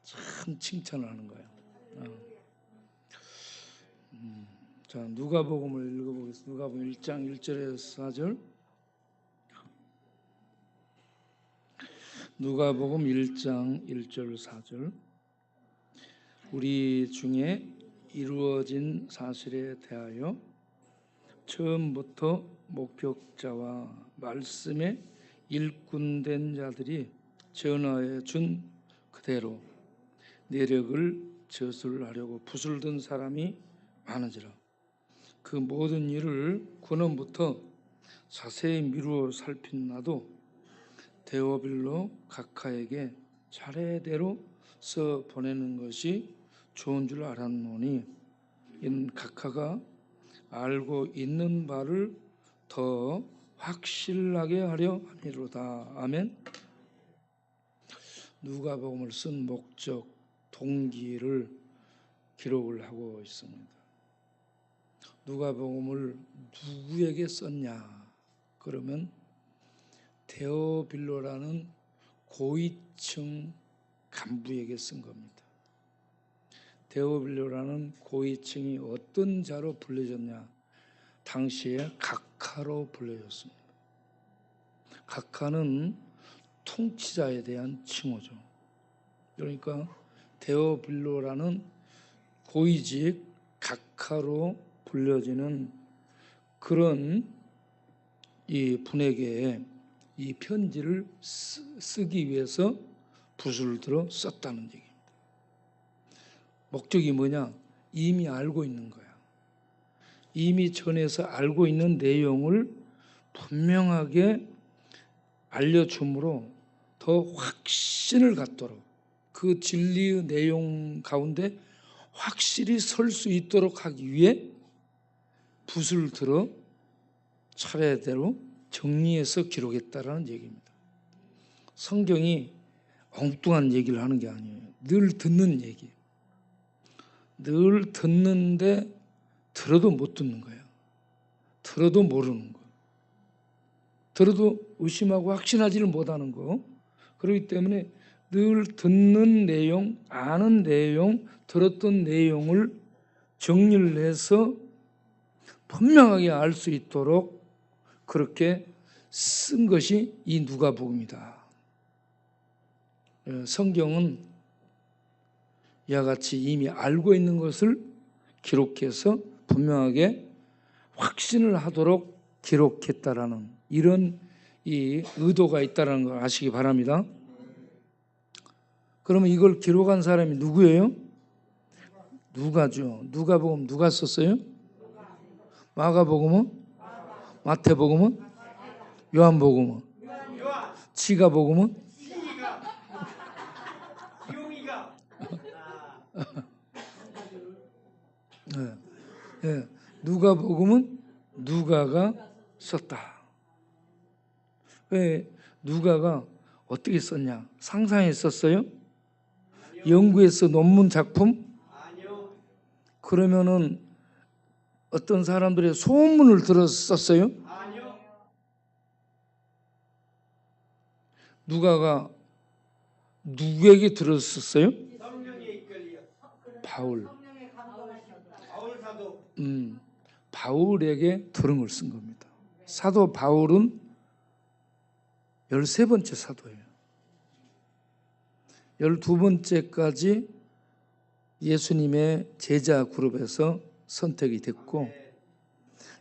참 칭찬을 하는 거예요. 자, 누가복음을 읽어보겠습니다. 누가복음 1장 1절에서 4절. 누가복음 1장 1절 4절. 우리 중에 이루어진 사실에 대하여 처음부터 목격자와 말씀에 일꾼된 자들이 전하여 준 그대로 내력을 저술하려고 붓을 든 사람이 많은지라. 그 모든 일을 근원부터 자세히 미루어 살핀 나도 데오빌로 각하에게 차례대로 써 보내는 것이 좋은 줄 알았노니 이는 각하가 알고 있는 바를 더 확실하게 하려 함이로다. 아멘. 누가복음을 쓴 목적, 동기를 기록을 하고 있습니다. 누가복음을 누구에게 썼냐? 그러면 데오빌로라는 고위층 간부에게 쓴 겁니다. 데오빌로라는 고위층이 어떤 자로 불려졌냐? 당시에 각하로 불려졌습니다. 각하는 통치자에 대한 칭호죠. 그러니까 데오빌로라는 고위직 각하로 불려지는 그런 이 분에게 이 편지를 쓰기 위해서 붓을 들어 썼다는 얘기입니다. 목적이 뭐냐? 이미 알고 있는 거야. 이미 전에서 알고 있는 내용을 분명하게 알려줌으로 더 확신을 갖도록 그 진리의 내용 가운데 확실히 설 수 있도록 하기 위해 붓을 들어 차례대로 정리해서 기록했다라는 얘기입니다. 성경이 엉뚱한 얘기를 하는 게 아니에요. 늘 듣는 얘기예요. 늘 듣는데 들어도 못 듣는 거예요. 들어도 모르는 거. 들어도 의심하고 확신하지를 못하는 거. 그렇기 때문에 늘 듣는 내용, 아는 내용, 들었던 내용을 정리를 해서 분명하게 알 수 있도록 그렇게 쓴 것이 이 누가복음이다. 성경은 이와 같이 이미 알고 있는 것을 기록해서 분명하게 확신을 하도록 기록했다라는 이런 이 의도가 있다는 걸 아시기 바랍니다. 그러면 이걸 기록한 사람이 누구예요? 누가죠. 누가복음 누가 썼어요? 마가복음은? 마태복음은? 요한복음은? 지가복음은? 네. 누가복음은 누가가 썼다. 왜 누가가 어떻게 썼냐? 상상했었어요? 연구해서 논문 작품? 그러면은 어떤 사람들의 소문을 들어서 썼어요? 누가가 누구에게 들었었어요? 바울. 바울에게 들은 걸 쓴 겁니다. 사도 바울은 13번째 사도예요. 12번째까지 예수님의 제자 그룹에서 선택이 됐고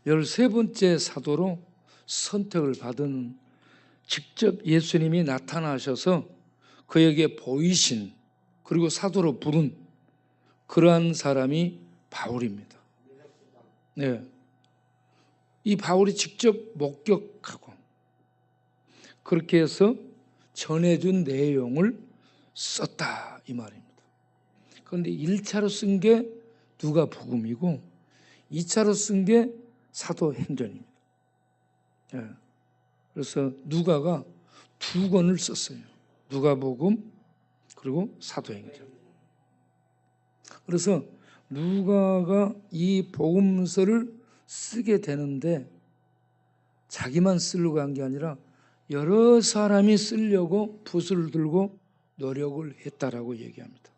13번째 사도로 선택을 받은 직접 예수님이 나타나셔서 그에게 보이신 그리고 사도로 부른 그러한 사람이 바울입니다. 네. 이 바울이 직접 목격하고 그렇게 해서 전해준 내용을 썼다 이 말입니다. 그런데 1차로 쓴 게 누가복음이고 2차로 쓴 게 사도행전입니다. 네. 그래서 누가가 2권을 썼어요. 누가복음 그리고 사도행전. 그래서 누가가 이 복음서를 쓰게 되는데 자기만 쓰려고 한 게 아니라 여러 사람이 쓰려고 붓을 들고 노력을 했다라고 얘기합니다.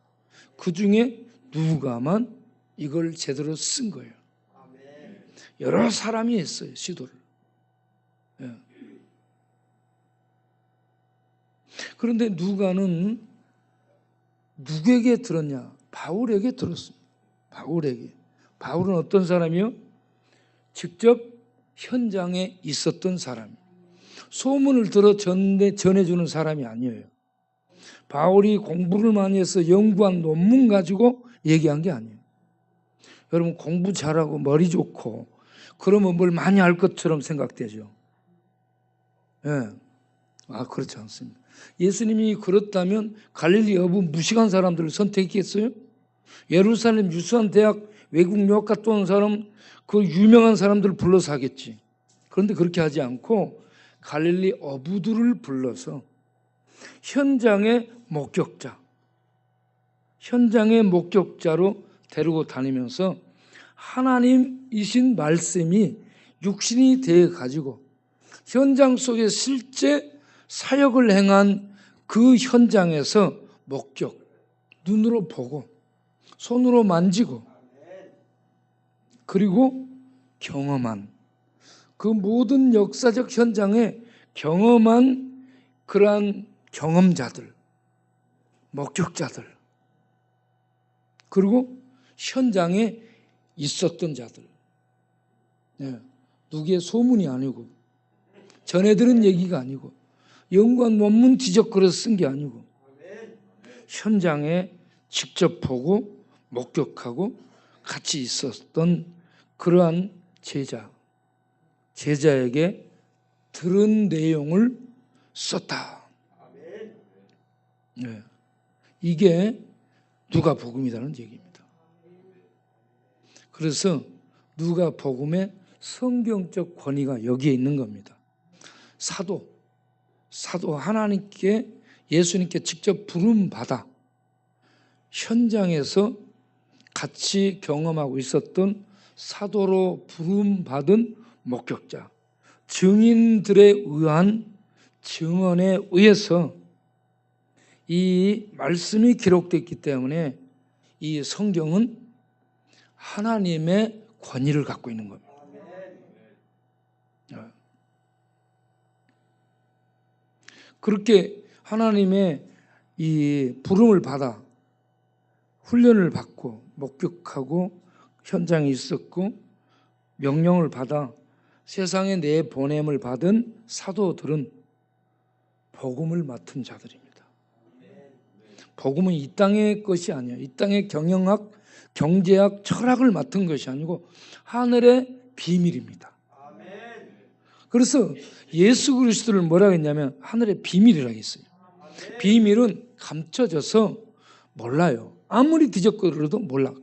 그 중에 누가만 이걸 제대로 쓴 거예요. 여러 사람이 했어요, 시도를. 예. 그런데 누가는 누구에게 들었냐? 바울에게 들었습니다. 바울에게. 바울은 어떤 사람이요? 직접 현장에 있었던 사람이에요. 소문을 들어 전해주는 사람이 아니에요. 바울이 공부를 많이 해서 연구한 논문 가지고 얘기한 게 아니에요. 여러분, 공부 잘하고 머리 좋고 그러면 뭘 많이 알 것처럼 생각되죠. 예. 그렇지 않습니다. 예수님이 그렇다면 갈릴리 어부 무식한 사람들을 선택했겠어요? 예루살렘 유수한 대학 외국 유학 갔다 온 사람, 그 유명한 사람들을 불러서 하겠지. 그런데 그렇게 하지 않고 갈릴리 어부들을 불러서 현장의 목격자로 데리고 다니면서 하나님이신 말씀이 육신이 되어 가지고 현장 속에 실제 사역을 행한 그 현장에서 목격, 눈으로 보고 손으로 만지고 그리고 경험한 그 모든 역사적 현장에 경험한 그러한 경험자들, 목격자들, 그리고 현장에 있었던 자들. 네. 누구의 소문이 아니고 전해 들은 얘기가 아니고 연구한 논문 지적거려서 쓴 게 아니고 현장에 직접 보고 목격하고 같이 있었던 그러한 제자에게 들은 내용을 썼다. 네. 이게 누가복음이라는 얘기입니다. 그래서 누가복음의 성경적 권위가 여기에 있는 겁니다. 사도 하나님께 예수님께 직접 부름받아 현장에서 같이 경험하고 있었던 사도로 부름받은 목격자, 증인들에 의한 증언에 의해서 이 말씀이 기록됐기 때문에 이 성경은 하나님의 권위를 갖고 있는 겁니다. 그렇게 하나님의 이 부름을 받아 훈련을 받고 목격하고 현장에 있었고 명령을 받아 세상에 내보냄을 받은 사도들은 복음을 맡은 자들입니다. 복음은 이 땅의 것이 아니에요. 이 땅의 경영학, 경제학, 철학을 맡은 것이 아니고 하늘의 비밀입니다. 그래서 예수 그리스도를 뭐라고 했냐면 하늘의 비밀이라고 했어요. 비밀은 감춰져서 몰라요. 아무리 뒤적거려도 몰라.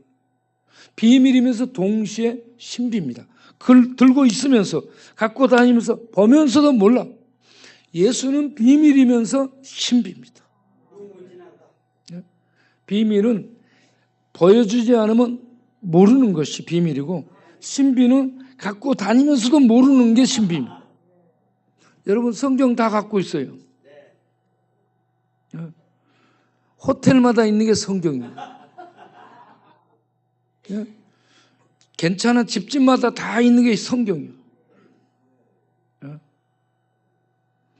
비밀이면서 동시에 신비입니다. 그걸 들고 있으면서 갖고 다니면서 보면서도 몰라. 예수는 비밀이면서 신비입니다. 비밀은 보여주지 않으면 모르는 것이 비밀이고 신비는 갖고 다니면서도 모르는 게 신비입니다. 여러분 성경 다 갖고 있어요. 호텔마다 있는 게 성경이에요. 괜찮은 집집마다 다 있는 게 성경이에요.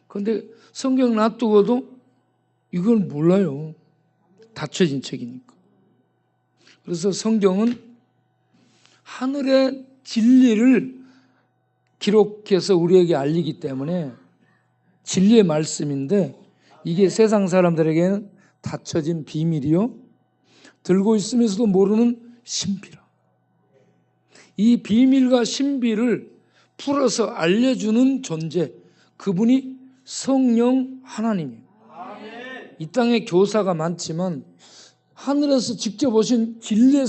그런데 성경 놔두고도 이걸 몰라요. 닫혀진 책이니까. 그래서 성경은 하늘의 진리를 기록해서 우리에게 알리기 때문에 진리의 말씀인데 이게 세상 사람들에게는 닫혀진 비밀이요 들고 있으면서도 모르는 신비라. 이 비밀과 신비를 풀어서 알려주는 존재, 그분이 성령 하나님이에요. 이 땅에 교사가 많지만 하늘에서 직접 오신 진리의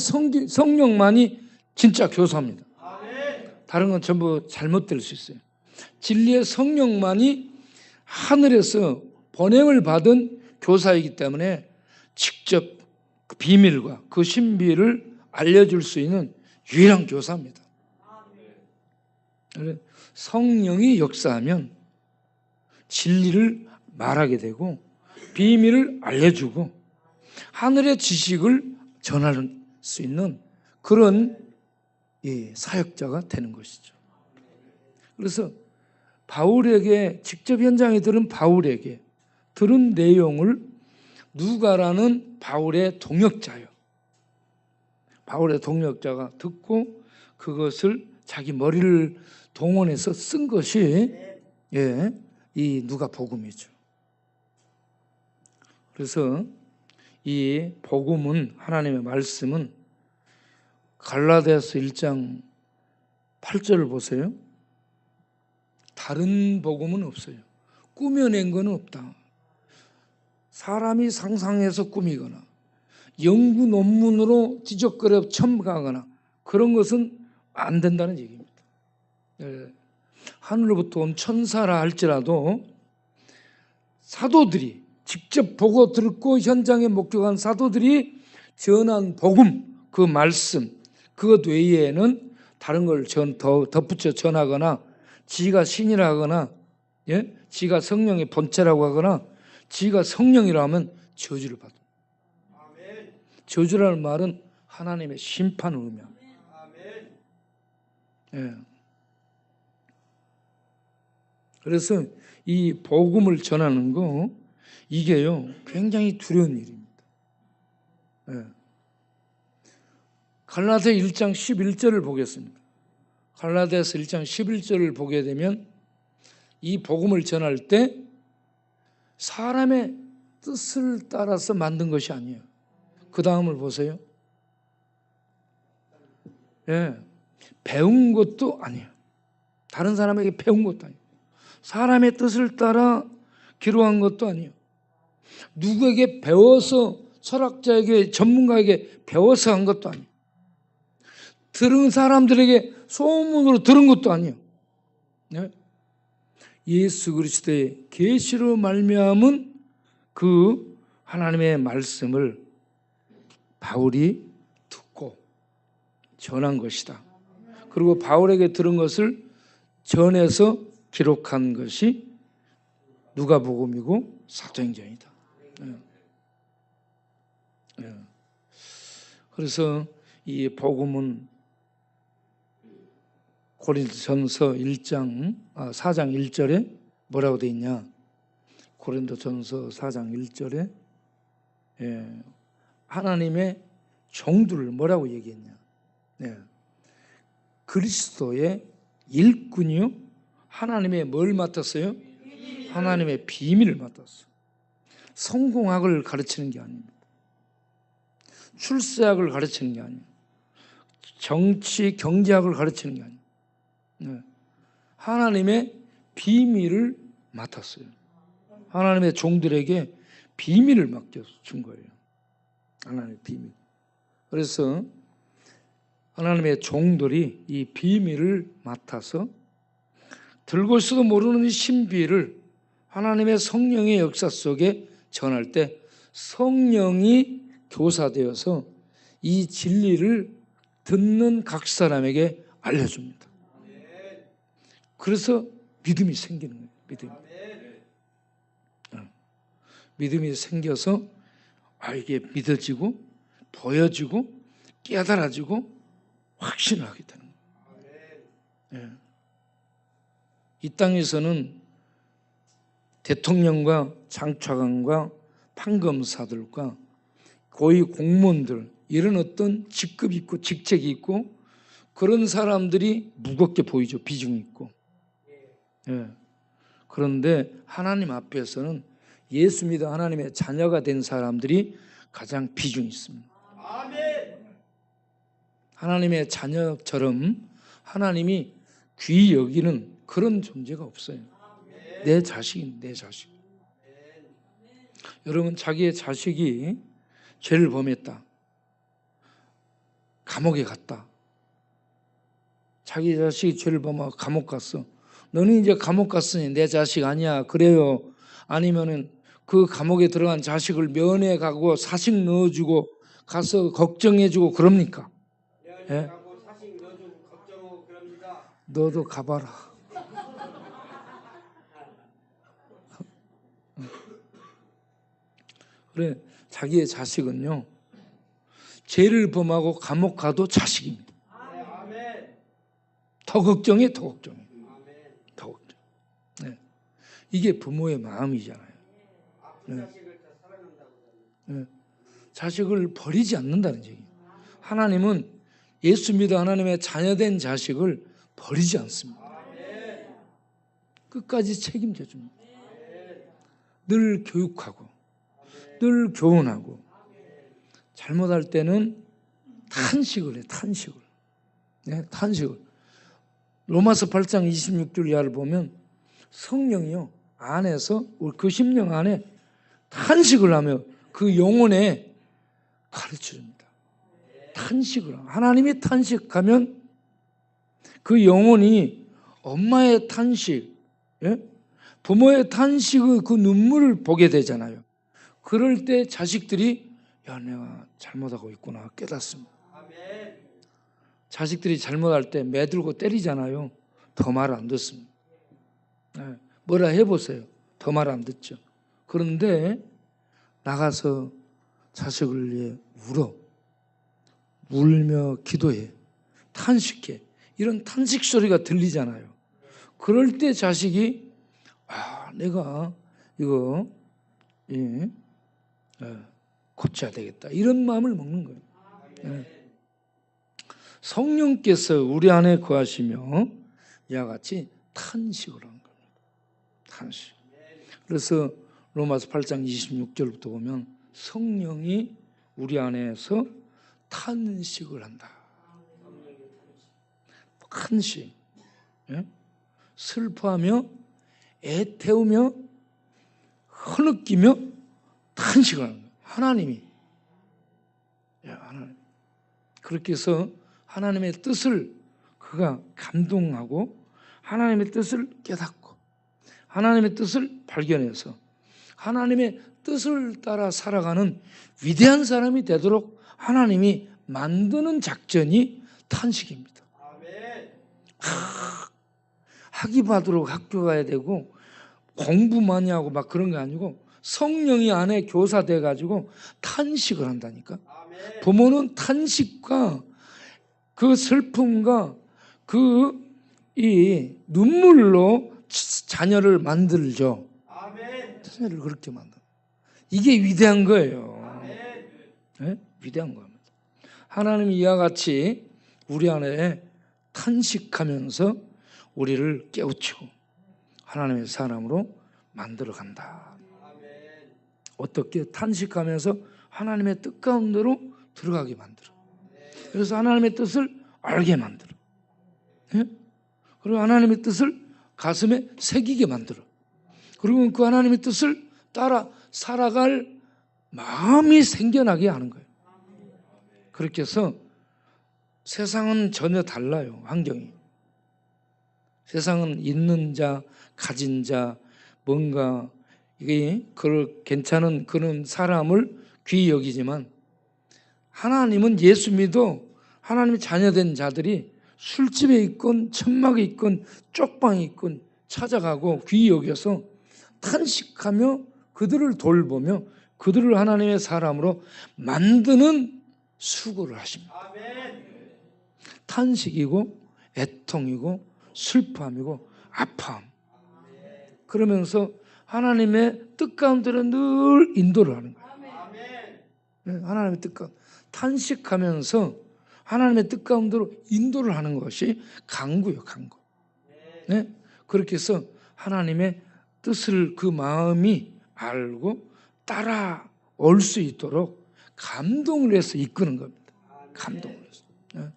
성령만이 진짜 교사입니다. 다른 건 전부 잘못될 수 있어요. 진리의 성령만이 하늘에서 번영을 받은 교사이기 때문에 직접 그 비밀과 그 신비를 알려줄 수 있는 유일한 교사입니다. 성령이 역사하면 진리를 말하게 되고 비밀을 알려주고 하늘의 지식을 전할 수 있는 그런 사역자가 되는 것이죠. 그래서 바울에게 직접 현장에 들은 바울에게 들은 내용을 누가라는 바울의 동역자요. 바울의 동역자가 듣고 그것을 자기 머리를 동원해서 쓴 것이 이 누가복음이죠. 그래서 이 복음은, 하나님의 말씀은 갈라디아서 1장 8절을 보세요. 다른 복음은 없어요. 꾸며낸 건 없다. 사람이 상상해서 꾸미거나 연구 논문으로 뒤적거려 첨가하거나 그런 것은 안 된다는 얘기입니다. 하늘로부터 온 천사라 할지라도 사도들이 직접 보고 듣고 현장에 목격한 사도들이 전한 복음, 그 말씀, 그것 외에는 다른 걸 더 덧붙여 전하거나 지가 신이라 하거나 지가 성령의 본체라고 하거나 지가 성령이라 하면 저주를 받아요. 저주라는 말은 하나님의 심판을 의미합니다. 그래서 이 복음을 전하는 거 이게요 굉장히 두려운 일입니다. 갈라디아 1장 11절을 보겠습니다. 갈라디아서 1장 11절을 보게 되면 이 복음을 전할 때 사람의 뜻을 따라서 만든 것이 아니에요. 그 다음을 보세요. 배운 것도 아니에요. 다른 사람에게 배운 것도 아니에요. 사람의 뜻을 따라 기록한 것도 아니에요. 누구에게 배워서, 철학자에게, 전문가에게 배워서 한 것도 아니에요. 들은 사람들에게 소문으로 들은 것도 아니에요. 예수 그리스도의 계시로 말미암은 그 하나님의 말씀을 바울이 듣고 전한 것이다. 그리고 바울에게 들은 것을 전해서 기록한 것이 누가복음이고 사도행전이다. 그래서 이 복음은 고린도전서 4장 1절에 뭐라고 되어 있냐? 고린도전서 4장 1절에 하나님의 종들을 뭐라고 얘기했냐? 그리스도의 일꾼이요, 하나님의 뭘 맡았어요? 하나님의 비밀을 맡았어요. 성공학을 가르치는 게 아닙니다. 출세학을 가르치는 게 아니에요. 정치, 경제학을 가르치는 게 아니에요. 하나님의 비밀을 맡았어요. 하나님의 종들에게 비밀을 맡겨준 거예요. 하나님의 비밀. 그래서 하나님의 종들이 이 비밀을 맡아서 들고 있어도 모르는 이 신비를 하나님의 성령의 역사 속에 전할 때 성령이 교사되어서 이 진리를 듣는 각 사람에게 알려줍니다. 그래서 믿음이 생기는 거예요. 믿음이 생겨서 이게 믿어지고 보여지고 깨달아지고 확신을 하게 되는 거예요. 이 땅에서는 대통령과 장차관과 판검사들과 고위 공무원들, 이런 어떤 직급이 있고 직책이 있고 그런 사람들이 무겁게 보이죠. 비중이 있고. 그런데 하나님 앞에서는 예수 믿어 하나님의 자녀가 된 사람들이 가장 비중이 있습니다. 하나님의 자녀처럼 하나님이 귀히 여기는 그런 존재가 없어요. 내 자식인 내 자식. 여러분, 자기의 자식이 죄를 범했다, 감옥에 갔다. 자기 자식이 죄를 범하고 감옥 갔어. 너는 이제 감옥 갔으니 내 자식 아니야, 그래요? 아니면은 그 감옥에 들어간 자식을 면회 가고 사식 넣어주고 가서 걱정해주고 그럽니까? 사식 넣어주고 걱정하고 그럽니다. 너도 가봐라. 그래, 자기의 자식은요, 죄를 범하고 감옥 가도 자식입니다. 아멘. 더 걱정해, 더 걱정해, 아멘. 더 걱정. 네. 이게 부모의 마음이잖아요. 아픈 자식을 더 사랑한다고. 네. 자식을 버리지 않는다는 얘기예요. 하나님은 예수 믿어 하나님의 자녀된 자식을 버리지 않습니다. 아멘. 끝까지 책임져 줍니다. 늘 교육하고 늘 교훈하고, 잘못할 때는 탄식을 해, 탄식을. 네, 탄식을. 로마서 8장 26절 이하를 보면 성령이요, 안에서 그 심령 안에 탄식을 하며 그 영혼에 가르쳐 줍니다. 탄식을 하고, 하나님이 탄식하면 그 영혼이 엄마의 탄식, 예? 부모의 탄식의 그 눈물을 보게 되잖아요. 그럴 때 자식들이 야, 내가 잘못하고 있구나 깨닫습니다. 아멘. 자식들이 잘못할 때 매들고 때리잖아요. 더 말 안 듣습니다. 네, 뭐라 해보세요. 더 말 안 듣죠. 그런데 나가서 자식을 위해 울어, 울며 기도해, 탄식해. 이런 탄식 소리가 들리잖아요. 그럴 때 자식이 내가 이거 고쳐야 되겠다, 이런 마음을 먹는 거예요. 성령께서 우리 안에 거하시며 이와 같이 탄식을 하는 겁니다. 탄식. 그래서 로마서 8장 26절부터 보면 성령이 우리 안에서 탄식을 한다. 탄식. 슬퍼하며 애태우며 흐느끼며 탄식을 하는 거예요. 하나님이. 하나님. 그렇게 해서 하나님의 뜻을 그가 감동하고 하나님의 뜻을 깨닫고 하나님의 뜻을 발견해서 하나님의 뜻을 따라 살아가는 위대한 사람이 되도록 하나님이 만드는 작전이 탄식입니다. 아멘. 학위 받으러 학교 가야 되고 공부 많이 하고 막 그런 게 아니고 성령이 안에 교사돼 가지고 탄식을 한다니까. 아멘. 부모는 탄식과 그 슬픔과 그 이 눈물로 자녀를 만들죠. 아멘. 자녀를 그렇게 만들. 이게 위대한 거예요. 아멘. 네? 위대한 겁니다. 하나님이 이와 같이 우리 안에 탄식하면서 우리를 깨우치고 하나님의 사람으로 만들어 간다. 아멘. 어떻게? 탄식하면서 하나님의 뜻 가운데로 들어가게 만들어. 그래서 하나님의 뜻을 알게 만들어. 네? 그리고 하나님의 뜻을 가슴에 새기게 만들어. 그리고 그 하나님의 뜻을 따라 살아갈 마음이 생겨나게 하는 거예요. 그렇게 해서 세상은 전혀 달라요. 환경이. 세상은 있는 자, 가진 자, 뭔가 이게 괜찮은 그런 사람을 귀히 여기지만 하나님은 예수 믿어 하나님의 자녀된 자들이 술집에 있건 천막에 있건 쪽방에 있건 찾아가고 귀히 여겨서 탄식하며 그들을 돌보며 그들을 하나님의 사람으로 만드는 수고를 하십니다. 아멘. 탄식이고 애통이고 슬픔이고 아픔. 그러면서 하나님의 뜻 가운데로 늘 인도를 하는 거예요. 아멘. 하나님의 뜻 가운데 탄식하면서 하나님의 뜻 가운데로 인도를 하는 것이 강구예요. 강구. 네? 그렇게 해서 하나님의 뜻을 그 마음이 알고 따라올 수 있도록 감동을 해서 이끄는 겁니다. 감동을 해서. 네?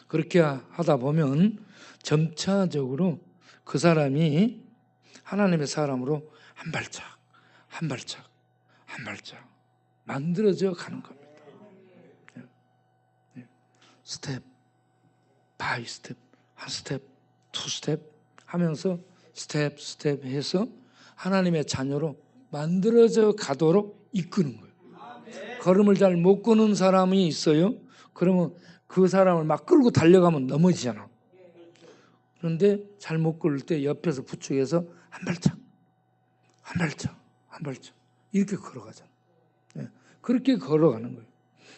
그렇게 하다 보면 점차적으로 그 사람이 하나님의 사람으로 한 발짝 한 발짝 한 발짝 만들어져 가는 겁니다. 스텝 바이 스텝, 한 스텝, 투 스텝 하면서 스텝 해서 하나님의 자녀로 만들어져 가도록 이끄는 거예요. 걸음을 잘 못 걷는 사람이 있어요. 그러면 그 사람을 막 끌고 달려가면 넘어지잖아. 그런데 잘 못 걸을 때 옆에서 부축해서 한 발짝 한 발짝 한 발짝 이렇게 걸어가잖아. 예, 그렇게 걸어가는 거예요.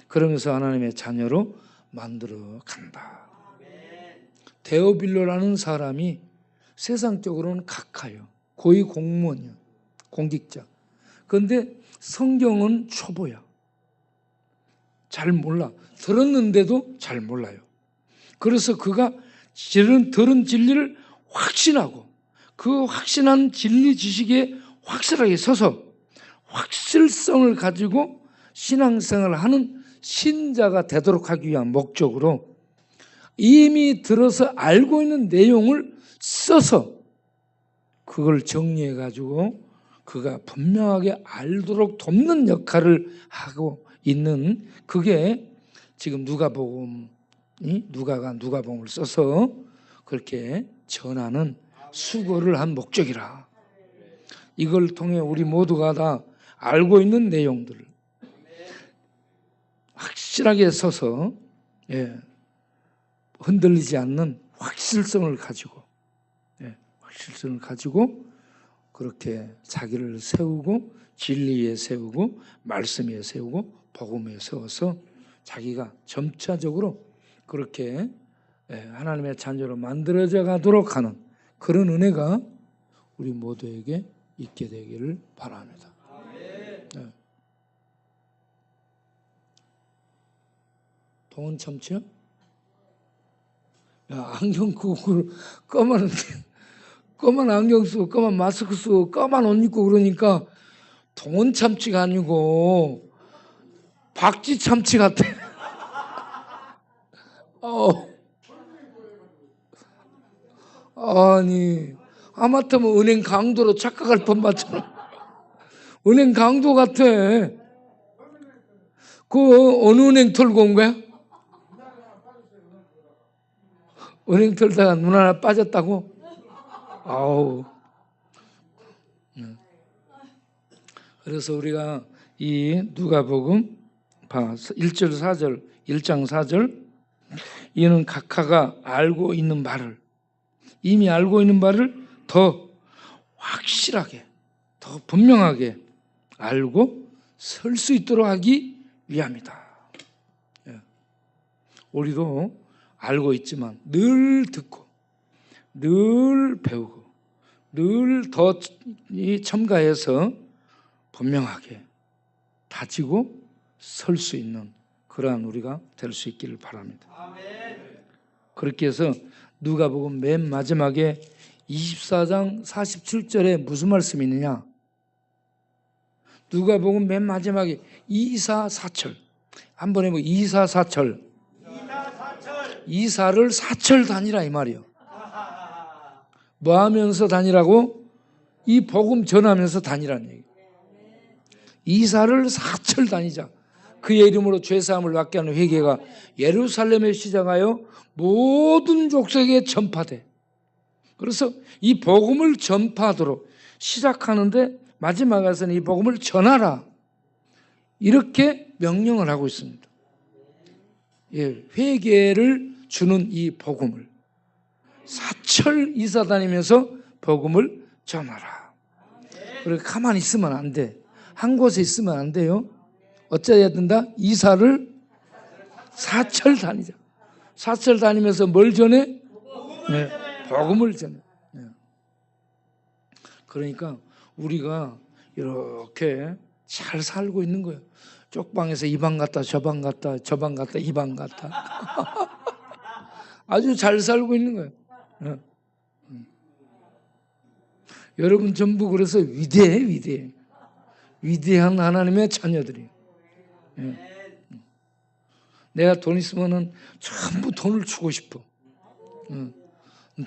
그러면서 하나님의 자녀로 만들어 간다. 데오빌로라는 사람이 세상적으로는 각하요, 고위 공무원이야, 공직자. 그런데 성경은 초보야. 잘 몰라. 들었는데도 잘 몰라요. 그래서 그가 들은 진리를 확신하고 그 확신한 진리 지식에 확실하게 서서 확실성을 가지고 신앙생활을 하는 신자가 되도록 하기 위한 목적으로 이미 들어서 알고 있는 내용을 써서 그걸 정리해 가지고 그가 분명하게 알도록 돕는 역할을 하고 있는, 그게 지금 누가복음이, 누가가 누가복음을 써서 그렇게 전하는 수고를 한 목적이라. 이걸 통해 우리 모두가 다 알고 있는 내용들을 확실하게 서서, 예, 흔들리지 않는 확실성을 가지고, 예, 확실성을 가지고 그렇게 자기를 세우고 진리에 세우고 말씀에 세우고 복음에 세워서 자기가 점차적으로 그렇게, 예, 하나님의 자녀로 만들어져 가도록 하는 그런 은혜가 우리 모두에게 있게 되기를 바랍니다. 네. 동원 참치요? 야, 안경 쓰고 검은 안경 쓰고 검은 마스크 쓰고 검은 옷 입고 그러니까 동원 참치가 아니고 박쥐 참치 같아. 아니, 하마터면 은행 강도로 착각할 뻔맞잖아. 은행 강도 같아. 그 어느 은행 털고 온 거야? 은행 털다가 눈 하나 빠졌다고? 아우. 그래서 우리가 이 누가복음 1절 4절 1장 4절, 이는 각하가 알고 있는 말을, 이미 알고 있는 말을 더 확실하게, 더 분명하게 알고 설 수 있도록 하기 위함이다. 예. 우리도 알고 있지만 늘 듣고 늘 배우고 늘 더 첨가해서 분명하게 다지고 설 수 있는 그러한 우리가 될 수 있기를 바랍니다. 그렇게 해서 누가복음 맨 마지막에 24장 47절에 무슨 말씀이 있느냐? 누가복음 맨 마지막에 이사사철, 한번 해보고 이사사철, 이사를 사철 다니라 이 말이요. 뭐 하면서 다니라고? 이 복음 전하면서 다니라는 얘기. 이사를 사철 다니자. 그의 이름으로 죄사함을 받게 하는 회개가 예루살렘에 시작하여 모든 족속에 전파돼. 그래서 이 복음을 전파하도록 시작하는데 마지막에서는 이 복음을 전하라, 이렇게 명령을 하고 있습니다. 예, 회개를 주는 이 복음을 사철 이사 다니면서 복음을 전하라. 그리고 가만히 있으면 안 돼. 한 곳에 있으면 안 돼요. 어째야 된다? 이사를 사철 다니자. 사철 다니면서 뭘 전해? 네, 복음을 전해. 네. 그러니까 우리가 이렇게 잘 살고 있는 거예요. 쪽방에서 이 방 갔다 저 방 갔다 저 방 갔다 이 방 갔다 아주 잘 살고 있는 거예요. 네. 여러분 전부 그래서 위대해. 위대한 하나님의 자녀들이에요. 네. 내가 돈 있으면은 전부 돈을 주고 싶어.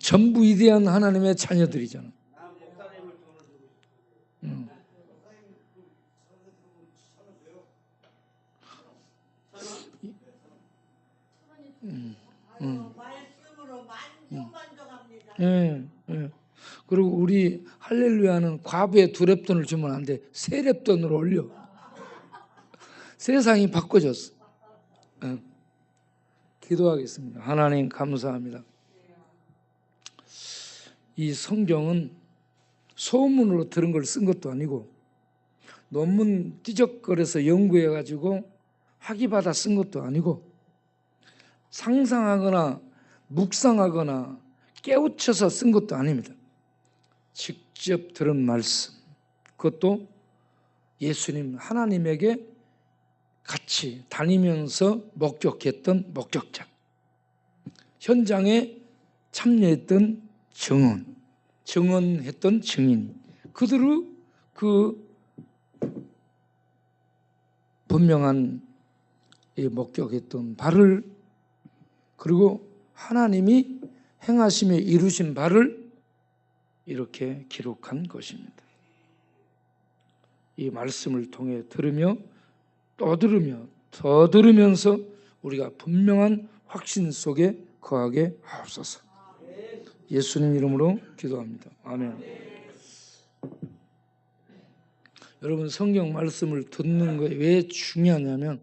전부 위대한 하나님의 자녀들이잖아. 말씀으로 만족합니다. 예, 예. 그리고 우리 할렐루야는 과부에 2랩돈을 주면 안 돼. 3랩돈으로 올려. 세상이 바꿔졌어. 예. 기도하겠습니다. 하나님 감사합니다. 이 성경은 소문으로 들은 걸 쓴 것도 아니고 논문 띠적거려서 연구해가지고 학위받아 쓴 것도 아니고 상상하거나 묵상하거나 깨우쳐서 쓴 것도 아닙니다. 직접 들은 말씀, 그것도 예수님 하나님에게 같이 다니면서 목격했던 목격자, 현장에 참여했던 증언했던 증인, 그들의 그 분명한 목격했던 바를, 그리고 하나님이 행하시며 이루신 바를 이렇게 기록한 것입니다. 이 말씀을 통해 들으며 또 들으며 더 들으면서 우리가 분명한 확신 속에 거하게 하옵소서. 예수님 이름으로 기도합니다. 아멘. 여러분, 성경 말씀을 듣는 게 왜 중요하냐면,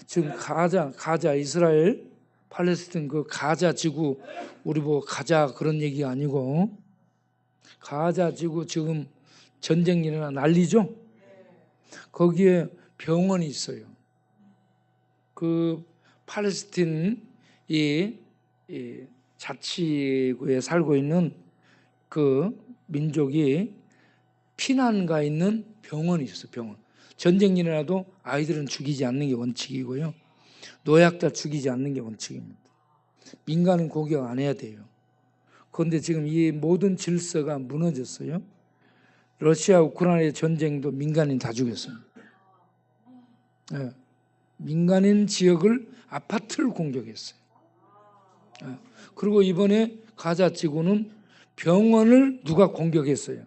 지금 가자 이스라엘 팔레스틴 그 가자 지구, 우리 보고 가자 그런 얘기가 아니고, 가자 지구 지금 전쟁 일어나 난리죠. 거기에 병원이 있어요. 그 팔레스틴 이 자치구에 살고 있는 그 민족이 피난가 있는 병원이 있어요. 병원. 전쟁 일어나도 아이들은 죽이지 않는 게 원칙이고요. 노약자 죽이지 않는 게 원칙입니다. 민간은 공격 안 해야 돼요. 그런데 지금 이 모든 질서가 무너졌어요. 러시아 우크라이나 전쟁도 민간인 다 죽였어요. 네. 민간인 지역을, 아파트를 공격했어요. 네. 그리고 이번에 가자 지구는 병원을 누가 공격했어요.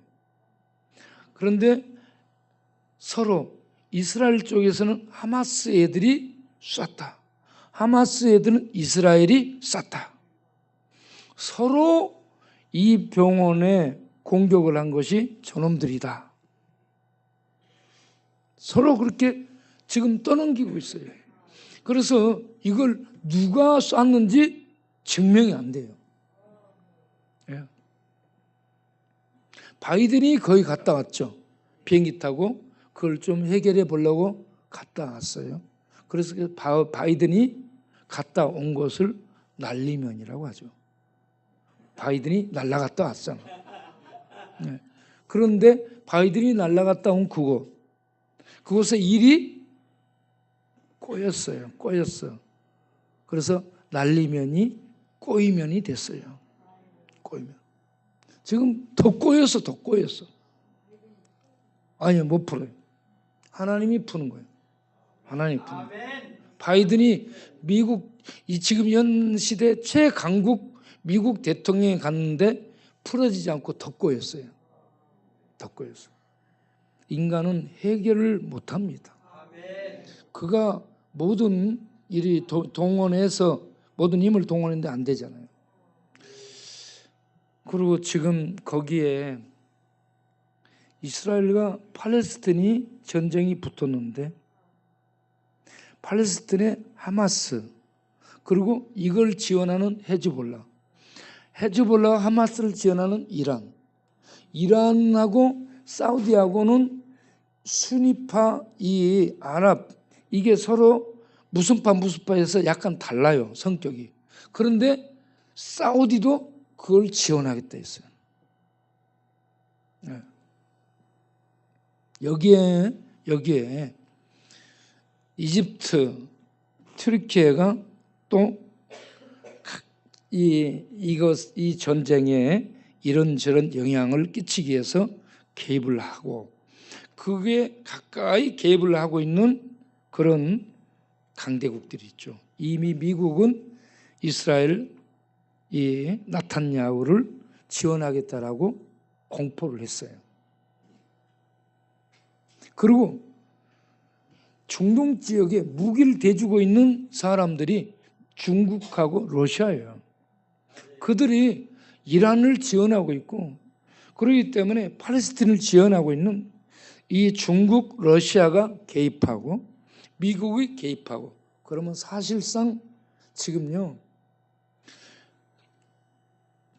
그런데 서로 이스라엘 쪽에서는 하마스 애들이 쐈다, 하마스 애들은 이스라엘이 쐈다. 서로 이 병원에 공격을 한 것이 저놈들이다. 서로 그렇게 지금 떠넘기고 있어요. 그래서 이걸 누가 쐈는지 증명이 안 돼요. 예. 바이든이 거의 갔다 왔죠. 비행기 타고 그걸 좀 해결해 보려고 갔다 왔어요. 그래서 바이든이 갔다 온 것을 날리면이라고 하죠. 바이든이 날아갔다 왔잖아. 네. 그런데 바이든이 날아갔다 온 그곳에 일이 꼬였어. 그래서 날리면이 꼬이면이 됐어요. 꼬이면. 지금 더 꼬였어. 아니요, 못 풀어요. 하나님이 푸는 거예요. 하나님이 푸는 거예요. 바이든이 미국 지금 현 시대 최강국 미국 대통령이 갔는데 풀어지지 않고 더 꼬였어요. 인간은 해결을 못합니다. 그가 모든 일이 동원해서 모든 힘을 동원했는데 안 되잖아요. 그리고 지금 거기에 이스라엘과 팔레스틴이 전쟁이 붙었는데, 팔레스틴의 하마스, 그리고 이걸 지원하는 헤즈볼라와 하마스를 지원하는 이란하고 사우디하고는 수니파, 이 아랍, 이게 서로 무슨 파에서 약간 달라요, 성격이. 그런데 사우디도 그걸 지원하겠다 했어요. 네. 여기에 이집트, 튀르키예가 또 이 전쟁에 이런저런 영향을 끼치기 위해서 개입을 하고, 그게 가까이 개입을 하고 있는 그런 강대국들이 있죠. 이미 미국은 이스라엘 이 나탄야후를 지원하겠다라고 공포를 했어요. 그리고 중동 지역에 무기를 대주고 있는 사람들이 중국하고 러시아예요. 그들이 이란을 지원하고 있고, 그렇기 때문에 팔레스틴을 지원하고 있는 이 중국, 러시아가 개입하고 미국이 개입하고, 그러면 사실상 지금요,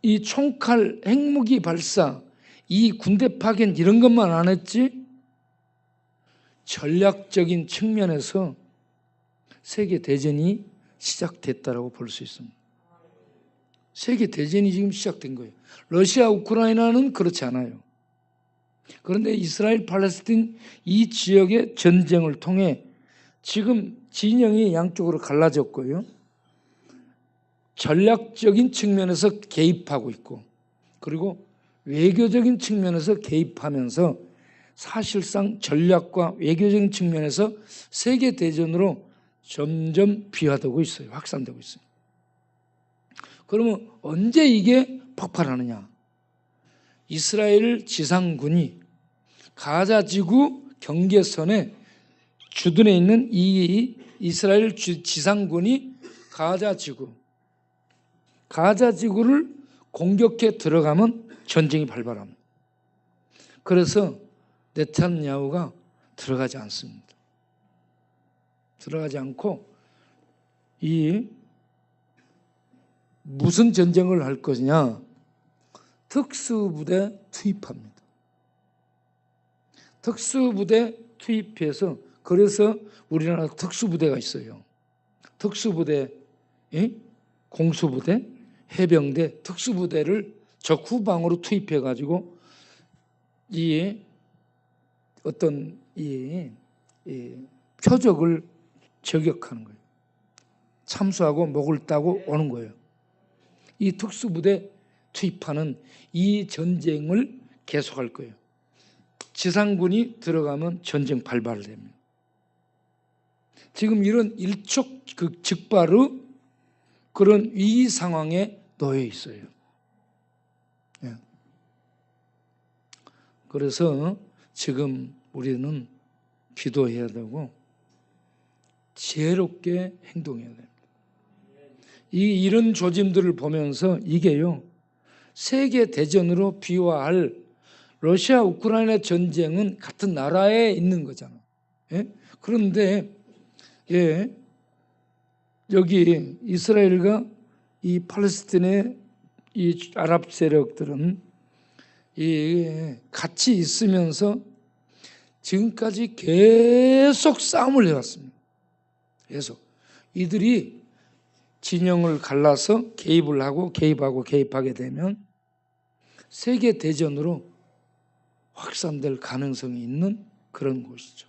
이 총칼, 핵무기 발사, 이 군대 파견 이런 것만 안 했지, 전략적인 측면에서 세계 대전이 시작됐다라고 볼 수 있습니다. 세계 대전이 지금 시작된 거예요. 러시아 우크라이나는 그렇지 않아요. 그런데 이스라엘 팔레스틴 이 지역의 전쟁을 통해 지금 진영이 양쪽으로 갈라졌고요. 전략적인 측면에서 개입하고 있고, 그리고 외교적인 측면에서 개입하면서 사실상 전략과 외교적인 측면에서 세계 대전으로 점점 비화되고 있어요. 확산되고 있어요. 그러면 언제 이게 폭발하느냐? 이스라엘 지상군이 가자 지구 경계선에 주둔해 있는 이 이스라엘 지상군이 가자 지구를 공격해 들어가면 전쟁이 발발합니다. 그래서 네탄야후가 들어가지 않습니다. 들어가지 않고 이 무슨 전쟁을 할 것이냐? 특수부대 투입합니다. 특수부대 투입해서, 그래서 우리나라 특수부대가 있어요. 특수부대, 공수부대, 해병대, 특수부대를 적 후방으로 투입해 가지고 이 어떤 이 표적을 저격하는 거예요. 참수하고 목을 따고 오는 거예요. 이 특수부대 투입하는 이 전쟁을 계속할 거예요. 지상군이 들어가면 전쟁 발발됩니다. 지금 이런 일촉즉발의 그런 위기 상황에 놓여 있어요. 그래서 지금 우리는 기도해야 되고 지혜롭게 행동해야 됩니다. 이런 조짐들을 보면서 이게요, 세계 대전으로 비화할 러시아 우크라이나 전쟁은 같은 나라에 있는 거잖아요. 그런데 여기 이스라엘과 이 팔레스틴의 이 아랍 세력들은 같이 있으면서 지금까지 계속 싸움을 해왔습니다. 계속 이들이 진영을 갈라서 개입하게 되면 세계 대전으로 확산될 가능성이 있는 그런 곳이죠.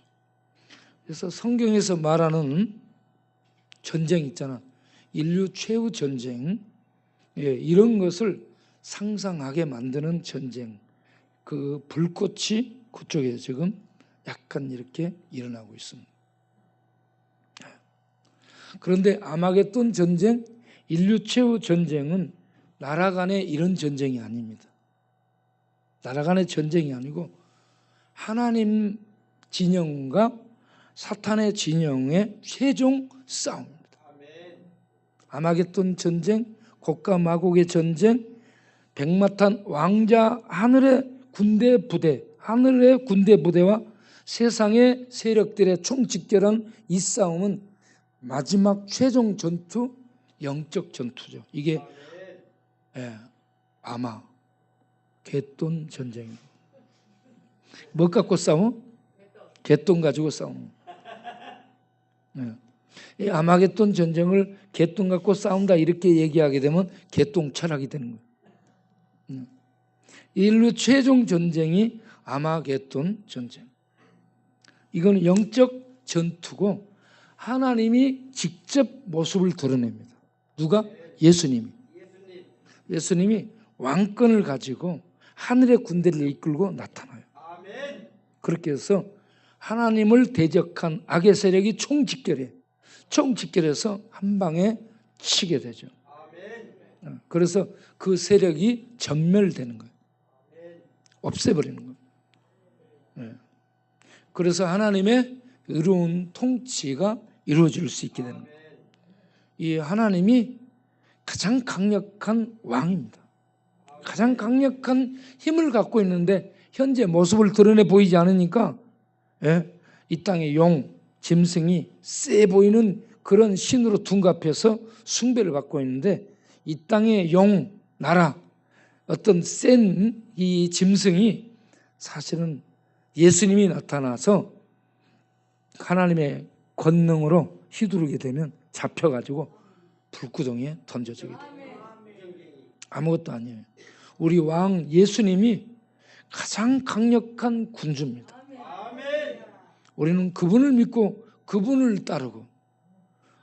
그래서 성경에서 말하는 전쟁 있잖아, 인류 최후 전쟁, 이런 것을 상상하게 만드는 전쟁, 그 불꽃이 그쪽에 지금 약간 이렇게 일어나고 있습니다. 그런데 아마겟돈 전쟁, 인류 최후 전쟁은 나라 간의 이런 전쟁이 아닙니다. 나라 간의 전쟁이 아니고 하나님 진영과 사탄의 진영의 최종 싸움입니다. 아마겟돈 전쟁, 곡과 마곡의 전쟁, 백마탄 왕자 하늘의 군대 부대와 세상의 세력들의 총집결한 이 싸움은 마지막 최종 전투, 영적 전투죠. 이게 아마겟돈 전쟁입니다. 뭐 갖고 싸워? 갯돈 가지고 싸움. 이 아마겟돈 전쟁을 갯돈 갖고 싸운다 이렇게 얘기하게 되면 갯돈 철학이 되는 거예요. 인류 최종 전쟁이 아마겟돈 전쟁. 이건 영적 전투고 하나님이 직접 모습을 드러냅니다. 누가? 예수님이 왕권을 가지고 하늘의 군대를 이끌고 나타나요. 그렇게 해서 하나님을 대적한 악의 세력이 총집결해서 한 방에 치게 되죠. 그래서 그 세력이 전멸되는 거예요. 없애버리는 거예요. 그래서 하나님의 의로운 통치가 이루어질 수 있게 되는 거예요. 이 하나님이 가장 강력한 왕입니다. 가장 강력한 힘을 갖고 있는데 현재 모습을 드러내 보이지 않으니까 이 땅의 용, 짐승이 세 보이는 그런 신으로 둔갑해서 숭배를 받고 있는데 이 땅의 용, 나라, 어떤 센 이 짐승이 사실은 예수님이 나타나서 하나님의 권능으로 휘두르게 되면 잡혀가지고 불구덩이에 던져지게 돼요. 아무것도 아니에요. 우리 왕 예수님이 가장 강력한 군주입니다. 우리는 그분을 믿고 그분을 따르고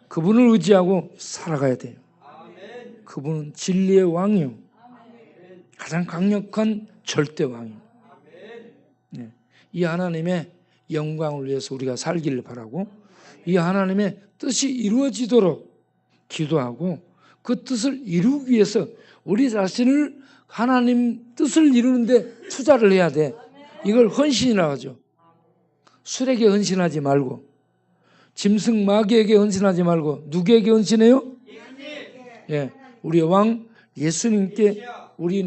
그분을 의지하고 살아가야 돼요. 그분은 진리의 왕이요, 가장 강력한 절대 왕이요. 네. 이 하나님의 영광을 위해서 우리가 살기를 바라고 이 하나님의 뜻이 이루어지도록 기도하고 그 뜻을 이루기 위해서 우리 자신을 하나님 뜻을 이루는데 투자를 해야 돼. 이걸 헌신이라고 하죠. 술에게 헌신하지 말고, 짐승 마귀에게 헌신하지 말고 누구에게 헌신해요? 예, 우리 왕 예수님께 우리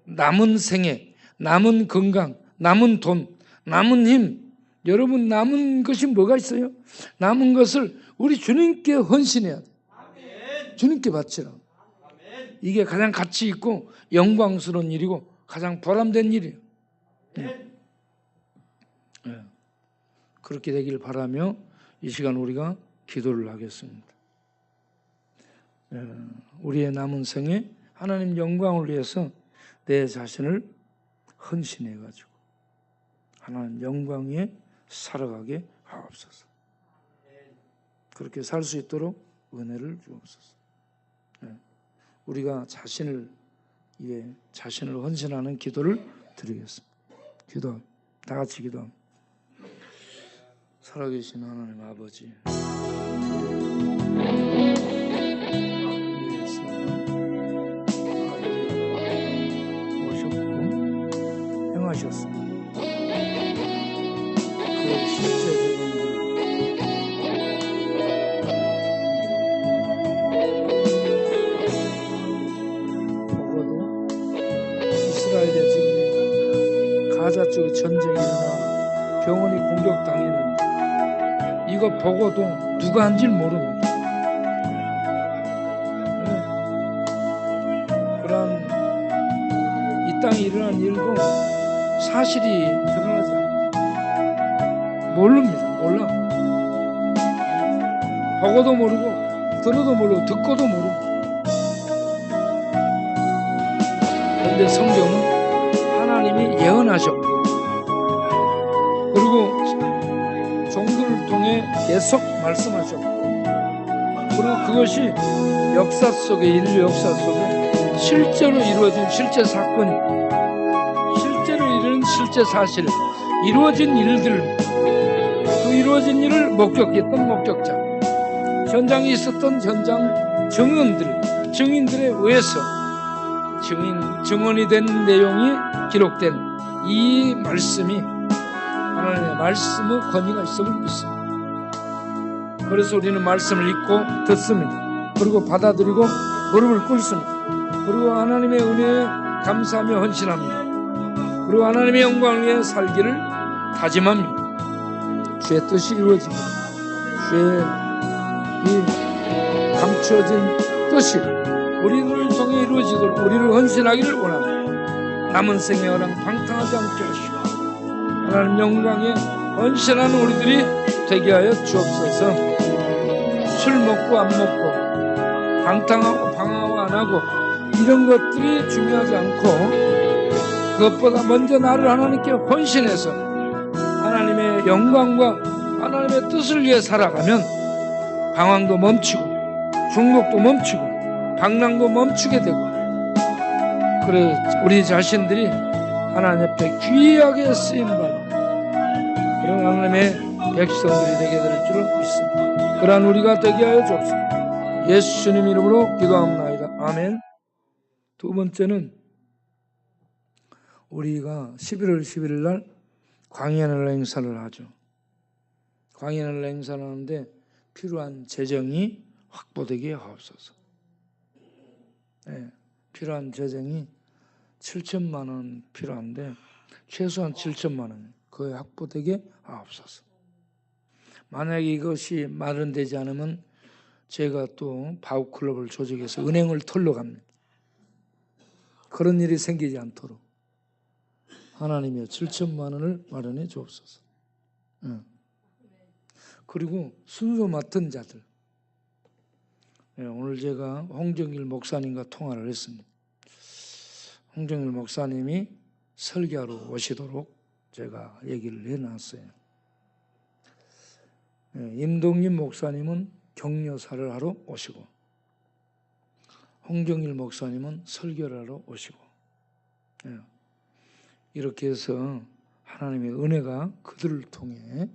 남은 생애, 남은 건강, 남은 돈, 남은 힘, 여러분 남은 것이 뭐가 있어요? 남은 것을 우리 주님께 헌신해야 돼. 주님께 바치라. 이게 가장 가치 있고 영광스러운 일이고 가장 보람된 일이에요. 네. 그렇게 되길 바라며 이 시간 우리가 기도를 하겠습니다. 우리의 남은 생에 하나님 영광을 위해서 내 자신을 헌신해가지고 하나님 영광 위에 살아가게 하옵소서. 그렇게 살 수 있도록 은혜를 주옵소서. 우리가 자신을 헌신하는 기도를 드리겠습니다. 다 같이 기도합니다. 살아계신 하나님 아버지, 위에서 오셨고 행하셨습니다. 그 실제적인 보고도 이스라엘에 지금 가자 쪽 전쟁이 일어나 병원이 공격당했는데 이거 보고도 누가 한지 모릅니다. 그런 이 땅에 일어난 일도 사실이 드러나지 않아요. 몰라. 보고도 모르고 들어도 모르고 듣고도 모르고. 그런데 성경은 하나님이 예언하셨고 그리고 종들을 통해 계속 말씀하셨고 그리고 그것이 역사 속에 인류 역사 속에 실제로 이루어진 실제 사건, 실제로 이루어진 실제 사실, 이루어진 일들, 그 이루어진 일을 목격했던 목격자, 현장에 있었던 현장 증인들에 의해서 증언이 된 내용이 기록된 이 말씀이 하나님의 말씀의 권위가 있음을 믿습니다. 그래서 우리는 말씀을 읽고 듣습니다. 그리고 받아들이고 무릎을 꿇습니다. 그리고 하나님의 은혜에 감사하며 헌신합니다. 그리고 하나님의 영광을 위해 살기를 다짐합니다. 주의 뜻이 이루어집니다. 주의 이 감춰진 뜻이 우리를 통해 이루어지도록 우리를 헌신하기를 원합니다. 남은 생의 허락 방탕하지 않게 하시고 하나님 영광에 헌신하는 우리들이 되게 하여 주옵소서. 술 먹고 안 먹고 방탕하고 방황하고 안 하고 이런 것들이 중요하지 않고 그것보다 먼저 나를 하나님께 헌신해서 하나님의 영광과 하나님의 뜻을 위해 살아가면 방황도 멈추고 중독도 멈추고 방랑도 멈추게 되고 그래 우리 자신들이 하나님 앞에 귀하게 쓰임받는 그런 하나님의 백성들이 되게 될 줄을 믿습니다. 그러한 우리가 되게 하여 주옵소서. 예수님 이름으로 기도합니다. 아멘. 두 번째는 우리가 11월 11일 날 광야날 행사를 하죠. 광야날 행사를 하는데 필요한 재정이 확보되게 하옵소서. 네, 필요한 재정이 7천만 원 필요한데 최소한 7천만 원 그에 확보되게 하옵소서. 만약에 이것이 마련되지 않으면 제가 또 바우클럽을 조직해서 은행을 털러 갑니다. 그런 일이 생기지 않도록 하나님의 7천만 원을 마련해 주옵소서. 그리고 순서 맡은 자들. 오늘 제가 홍정일 목사님과 통화를 했습니다. 홍정일 목사님이 설교하러 오시도록 제가 얘기를 해놨어요. 임동림 목사님은 격려사를 하러 오시고, 홍정일 목사님은 설교를 하러 오시고, 이렇게 해서 하나님의 은혜가 그들을 통해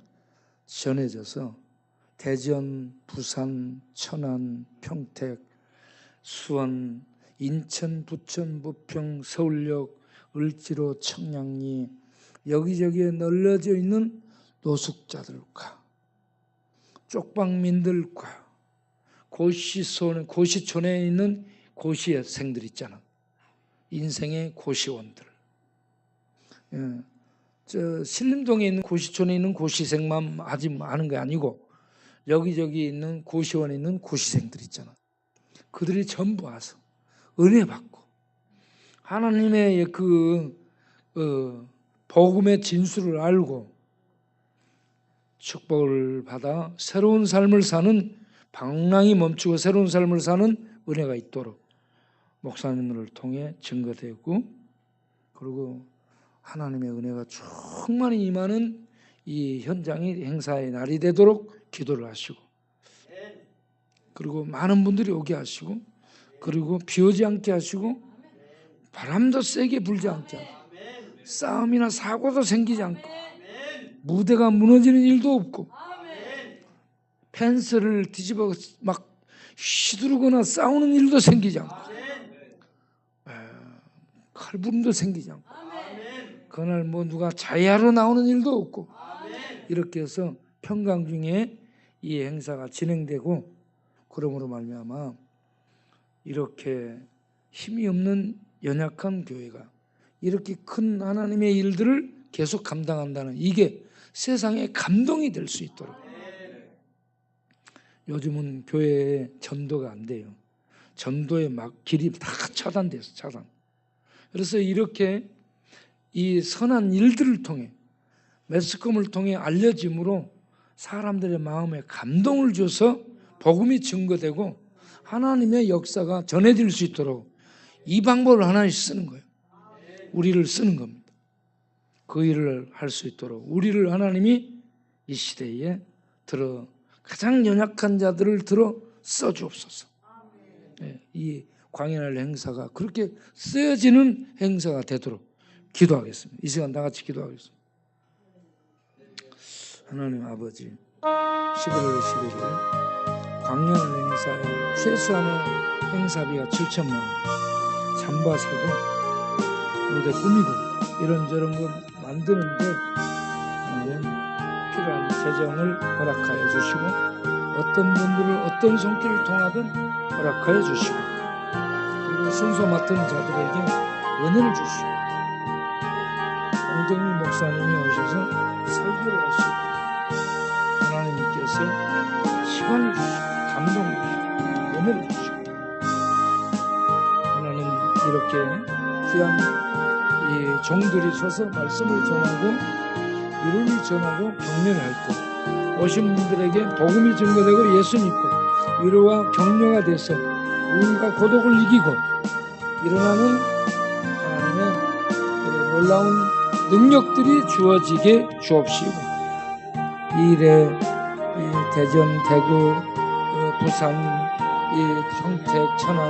전해져서 대전, 부산, 천안, 평택, 수원, 인천, 부천, 부평, 서울역, 을지로, 청량리 여기저기에 널려져 있는 노숙자들과 쪽방민들과 고시촌에 있는 고시생들 있잖아. 인생의 고시원들. 저 신림동에 있는 고시촌에 있는 고시생만 하는 게 아니고 여기저기 있는 고시원에 있는 고시생들 있잖아. 그들이 전부 와서 은혜 받고 하나님의 복음의 진수를 알고 축복을 받아 새로운 삶을 사는, 방랑이 멈추고 새로운 삶을 사는 은혜가 있도록 목사님을 통해 증거되고, 그리고 하나님의 은혜가 충만히 임하는 이 현장이 행사의 날이 되도록 기도를 하시고, 그리고 많은 분들이 오게 하시고, 그리고 비 오지 않게 하시고, 바람도 세게 불지 않게 하고, 싸움이나 사고도 생기지 않고, 무대가 무너지는 일도 없고, 펜스를 뒤집어 막 휘두르거나 싸우는 일도 생기지 않고, 칼부림도 생기지 않고, 그날 뭐 누가 자해하러 나오는 일도 없고, 이렇게 해서 평강 중에 이 행사가 진행되고, 그러므로 말미암아 이렇게 힘이 없는 연약한 교회가 이렇게 큰 하나님의 일들을 계속 감당한다는, 이게 세상에 감동이 될 수 있도록. 요즘은 교회에 전도가 안 돼요. 전도의 막 길이 다 차단돼서 차단. 그래서 이렇게 이 선한 일들을 통해, 매스컴을 통해 알려짐으로 사람들의 마음에 감동을 줘서 복음이 증거되고 하나님의 역사가 전해질 수 있도록 이 방법을 하나씩 쓰는 거예요. 우리를 쓰는 겁니다. 그 일을 할 수 있도록 우리를 하나님이 이 시대에 가장 연약한 자들을 들어 써주옵소서. 이 광야날 행사가 그렇게 쓰여지는 행사가 되도록 기도하겠습니다. 이 시간 다 같이 기도하겠습니다. 하나님 아버지, 11월 11일 광야날 행사에 최소한의 행사비가 7천만 원, 잠바 사고 무대 꾸미고 이런저런 걸 만드는데 필요한 재정을 허락하여 주시고, 어떤 분들을 어떤 손길을 통하든 허락하여 주시고, 그리고 순서 맡은 자들에게 은혜를 주시고, 홍정민 목사님이 오셔서 설교를 하시고 하나님께서 시간을 주시고 감동을 주시고 은혜를 주시고, 하나님 이렇게 귀한 이 종들이 서서 말씀을 전하고 위로를 전하고 격려를 할 때 오신 분들에게 복음이 증거되고 예수 믿고 위로와 격려가 돼서 우울과 고독을 이기고 일어나는 하나님의 놀라운 능력들이 주어지게 주옵시고, 이 일에 이 대전, 대구, 부산, 이 평택, 천안,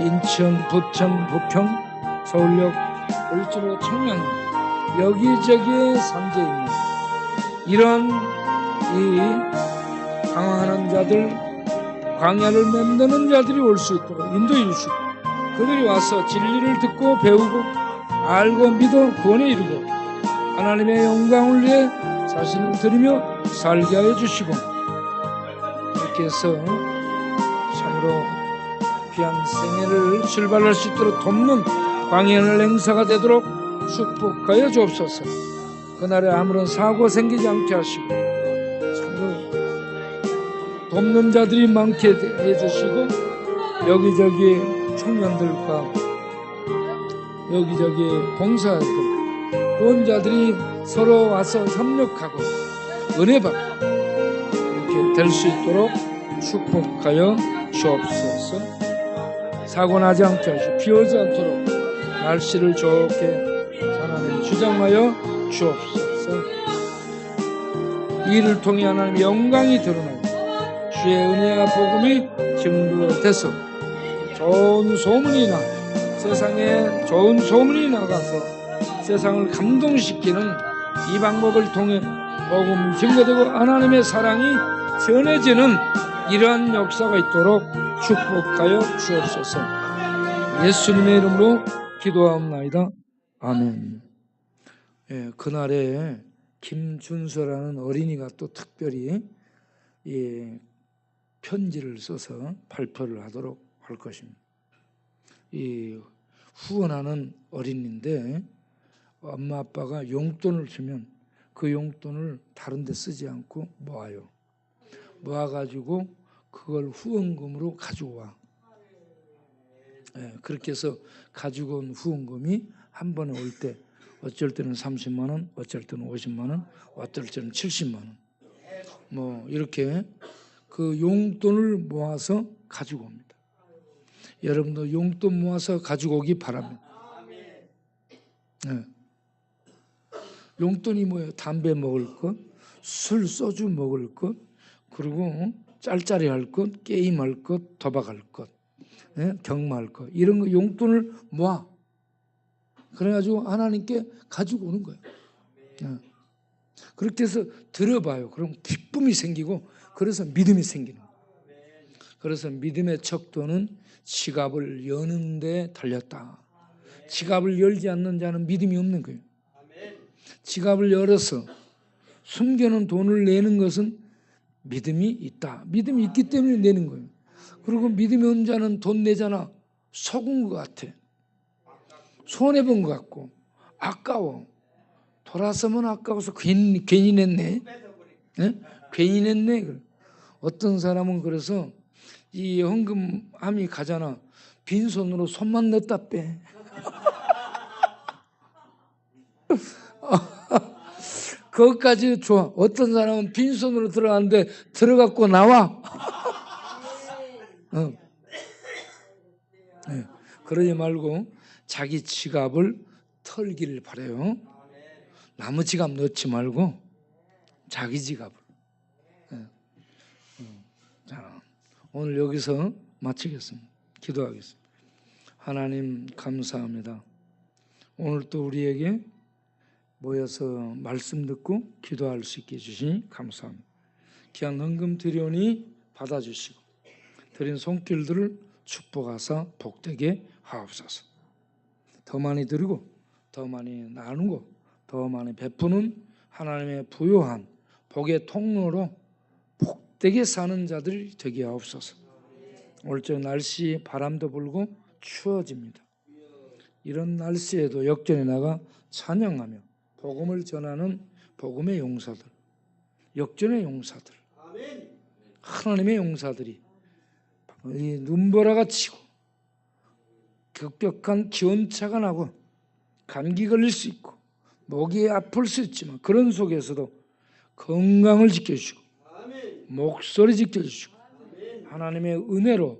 인천, 부천, 부평, 서울역, 을지로, 청량 여기저기에 산재 있는 이런 이 방황하는 자들, 광야를 맴도는 자들이 올 수 있도록 인도해 주시고, 그들이 와서 진리를 듣고 배우고 알고 믿어 구원에 이르고 하나님의 영광을 위해 자신을 드리며 살게 하여 주시고, 이렇게 해서 참으로 귀한 생애를 출발할 수 있도록 돕는 광야날 행사가 되도록 축복하여 주옵소서. 그날에 아무런 사고 생기지 않게 하시고 참으로 돕는 자들이 많게 해주시고, 여기저기 청년들과 여기저기 봉사자들, 그런 자들이 서로 와서 협력하고 은혜 받고 이렇게 될 수 있도록 축복하여 주옵소서. 사고 나지 않게 하시고 비 오지 않도록 날씨를 좋게 하나님 주장하여 주옵소서. 이를 통해 하나님의 영광이 드러나고 주의 은혜와 복음이 증거돼서 좋은 소문이 나 세상에 좋은 소문이 나가서 세상을 감동시키는 이 방법을 통해 복음 증거되고 하나님의 사랑이 전해지는 이러한 역사가 있도록 축복하여 주옵소서. 예수님의 이름으로 기도하옵나이다. 아멘. 예, 그날에 김준서라는 어린이가 또 특별히 편지를 써서 발표를 하도록 할 것입니다. 이 후원하는 어린이인데 엄마 아빠가 용돈을 주면 그 용돈을 다른 데 쓰지 않고 모아요. 모아가지고 그걸 후원금으로 가지고 와. 그렇게 해서 가지고 온 후원금이 한 번에 올 때 어쩔 때는 30만 원, 어쩔 때는 50만 원, 어쩔 때는 70만 원. 뭐 이렇게 그 용돈을 모아서 가지고 옵니다. 여러분도 용돈 모아서 가지고 오기 바랍니다. 네. 용돈이 뭐예요? 담배 먹을 것, 술, 소주 먹을 것, 그리고 짤짤이 할 것, 게임할 것, 도박할 것, 네? 경마할 것, 이런 거 용돈을 모아. 그래가지고 하나님께 가지고 오는 거예요. 네. 그렇게 해서 들어봐요. 그럼 기쁨이 생기고 그래서 믿음이 생기는 거예요. 그래서 믿음의 척도는 지갑을 여는 데 달렸다. 지갑을 열지 않는 자는 믿음이 없는 거예요. 지갑을 열어서 숨겨놓은 돈을 내는 것은 믿음이 있다. 믿음이 있기 때문에 내는 거예요. 그리고 믿음이 없는 자는 돈 내잖아. 속은 것 같아. 손해본 것 같고 아까워. 돌아서면 아까워서 괜히 냈네. 네? 괜히 냈네. 어떤 사람은 그래서 이 헌금함이 가잖아. 빈손으로 손만 넣었다 빼. 그것까지 좋아. 어떤 사람은 빈손으로 들어가는데 들어갔고 나와. 네. 그러지 말고 자기 지갑을 털기를 바라요. 남의 지갑 넣지 말고 자기 지갑을. 네. 자, 오늘 여기서 마치겠습니다. 기도하겠습니다. 하나님 감사합니다. 오늘 또 우리에게 모여서 말씀 듣고 기도할 수 있게 해주시니 감사합니다. 귀한 헌금 드리오니 받아주시고 드린 손길들을 축복하사 복되게 하옵소서. 더 많이 드리고 더 많이 나누고 더 많이 베푸는 하나님의 부요한 복의 통로로 복되게 사는 자들이 되게 하옵소서. 오늘 저 날씨 바람도 불고 추워집니다. 이런 날씨에도 역전에 나가 찬양하며 복음을 전하는 복음의 용사들, 역전의 용사들, 하나님의 용사들이 눈보라가 치고 급격한 기온차가 나고 감기 걸릴 수 있고 목이 아플 수 있지만 그런 속에서도 건강을 지켜주시고 목소리 지켜주시고 하나님의 은혜로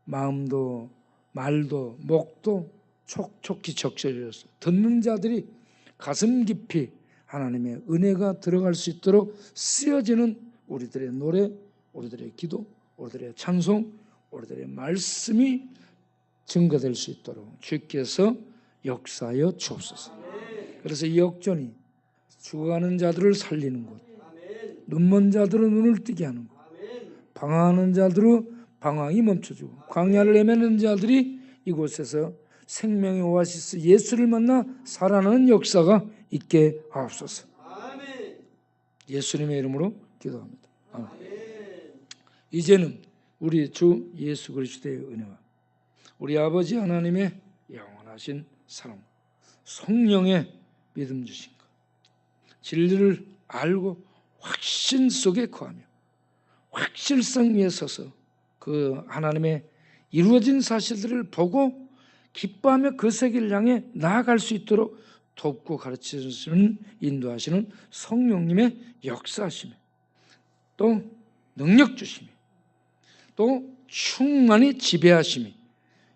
마음도 말도 목도 촉촉히 적셔주셔서 듣는 자들이 가슴 깊이 하나님의 은혜가 들어갈 수 있도록 쓰여지는 우리들의 노래, 우리들의 기도, 우리들의 찬송, 우리들의 말씀이 증거될 수 있도록 주께서 역사하여 주옵소서. 그래서 이 역전이 죽어가는 자들을 살리는 곳, 눈먼 자들은 눈을 뜨게 하는 곳, 방황하는 자들은 방황이 멈춰주고 광야를 헤매는 자들이 이곳에서 생명의 오아시스 예수를 만나 살아나는 역사가 있게 하옵소서. 예수님의 이름으로 기도합니다. 아멘. 이제는 우리 주 예수 그리스도의 은혜와 우리 아버지 하나님의 영원하신 사랑, 성령의 믿음 주신 것, 진리를 알고 확신 속에 거하며 확실성 위에 서서 그 하나님의 이루어진 사실들을 보고 기뻐하며 그 세계를 향해 나아갈 수 있도록 돕고 가르치시는 인도하시는 성령님의 역사하심에 또 능력 주심이 또 충만히 지배하심이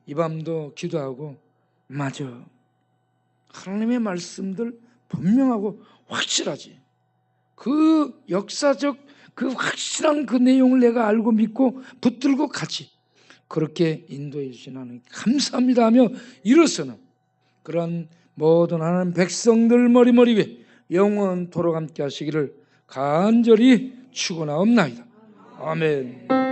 이 밤도 기도하고 맞아 하나님의 말씀들 분명하고 확실하지 그 역사적 그 확실한 그 내용을 내가 알고 믿고 붙들고 가지 그렇게 인도해 주신 하나님 감사합니다 하며 일어서는 그런 모든 하나님 백성들 머리머리 위에 영원토록 함께 하시기를 간절히 축원하옵나이다. 아멘.